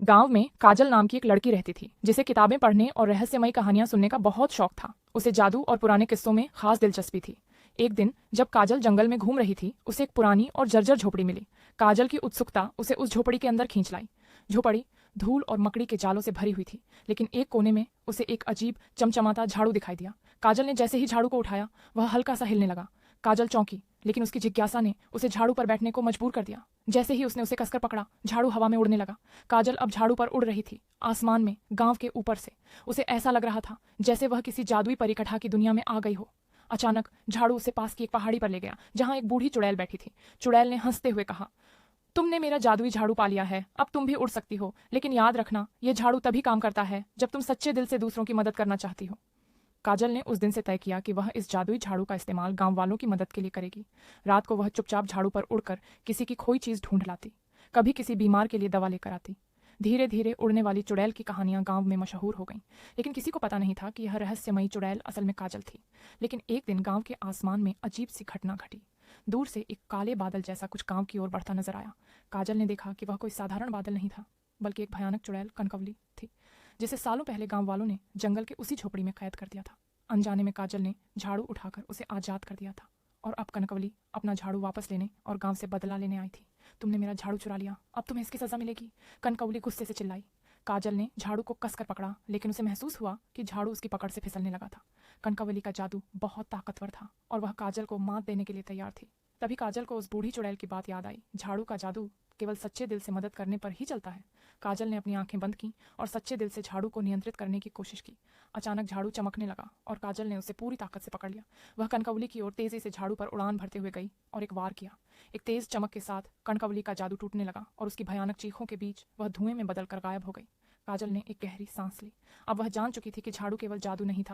गांव में काजल नाम की एक लड़की रहती थी जिसे किताबें पढ़ने और रहस्यमयी कहानियां सुनने का बहुत शौक था। उसे जादू और पुराने किस्सों में खास दिलचस्पी थी। एक दिन जब काजल जंगल में घूम रही थी उसे एक पुरानी और जर्जर झोपड़ी मिली। काजल की उत्सुकता उसे उस झोपड़ी के अंदर खींच लाई। झोपड़ी धूल और मकड़ी के जालों से भरी हुई थी, लेकिन एक कोने में उसे एक अजीब चमचमाता झाड़ू दिखाई दिया। काजल ने जैसे ही झाड़ू को उठाया वह हल्का सा हिलने लगा। काजल चौंकी, लेकिन उसकी जिज्ञासा ने उसे झाड़ू पर बैठने को मजबूर कर दिया। जैसे ही उसने उसे कसकर पकड़ा, झाड़ू हवा में उड़ने लगा। काजल अब झाड़ू पर उड़ रही थी, आसमान में, गांव के ऊपर से। उसे ऐसा लग रहा था जैसे वह किसी जादुई परिकथा की दुनिया में आ गई हो। अचानक झाड़ू उसे पास की एक पहाड़ी पर ले गया, जहां एक बूढ़ी चुड़ैल बैठी थी। चुड़ैल ने हंसते हुए कहा, तुमने मेरा जादुई झाड़ू पा लिया है, अब तुम भी उड़ सकती हो, लेकिन याद रखना, ये झाड़ू तभी काम करता है जब तुम सच्चे दिल से दूसरों की मदद करना चाहती हो। काजल ने उस दिन से तय किया कि वह इस जादुई झाड़ू का इस्तेमाल गांव वालों की मदद के लिए करेगी। रात को वह चुपचाप झाड़ू पर उड़कर किसी की खोई चीज ढूंढ लाती, कभी किसी बीमार के लिए दवा लेकर आती। धीरे धीरे उड़ने वाली चुड़ैल की कहानियां गांव में मशहूर हो गईं, लेकिन किसी को पता नहीं था कि यह रहस्यमयी चुड़ैल असल में काजल थी। लेकिन एक दिन गांव के आसमान में अजीब सी घटना घटी। दूर से एक काले बादल जैसा कुछ गांव की ओर बढ़ता नजर आया। काजल ने देखा कि वह कोई साधारण बादल नहीं था, बल्कि एक भयानक चुड़ैल कनकवली थी, जिसे सालों पहले गांव वालों ने जंगल के उसी झोपड़ी में कैद कर दिया था। अनजाने में काजल ने झाड़ू उठाकर उसे आजाद कर दिया था, और अब कनकवली अपना झाड़ू वापस लेने और गांव से बदला लेने आई थी। तुमने मेरा झाड़ू चुरा लिया, अब तुम्हें इसकी सजा मिलेगी, कनकवली गुस्से से चिल्लाई। काजल ने झाड़ू को कसकर पकड़ा, लेकिन उसे महसूस हुआ कि झाड़ू उसकी पकड़ से फिसलने लगा था। कनकवली का जादू बहुत ताकतवर था और वह काजल को मात देने के लिए तैयार थी। तभी काजल को उस बूढ़ी चुड़ैल की बात याद आई। झाड़ू का जादू केवल सच्चे दिल से मदद करने पर ही चलता है। काजल ने अपनी आंखें बंद की और सच्चे दिल से झाड़ू को नियंत्रित करने की कोशिश की। अचानक झाड़ू चमकने लगा और काजल ने उसे पूरी ताकत से पकड़ लिया। वह कनकवली की ओर तेजी से झाड़ू पर उड़ान भरते हुए गई और एक वार किया। एक तेज चमक के साथ कनकवली का जादू टूटने लगा और उसकी भयानक चीखों के बीच वह धुएं में बदलकर गायब हो गई। काजल ने एक गहरी सांस ली। अब वह जान चुकी थी कि झाड़ू केवल जादू नहीं था,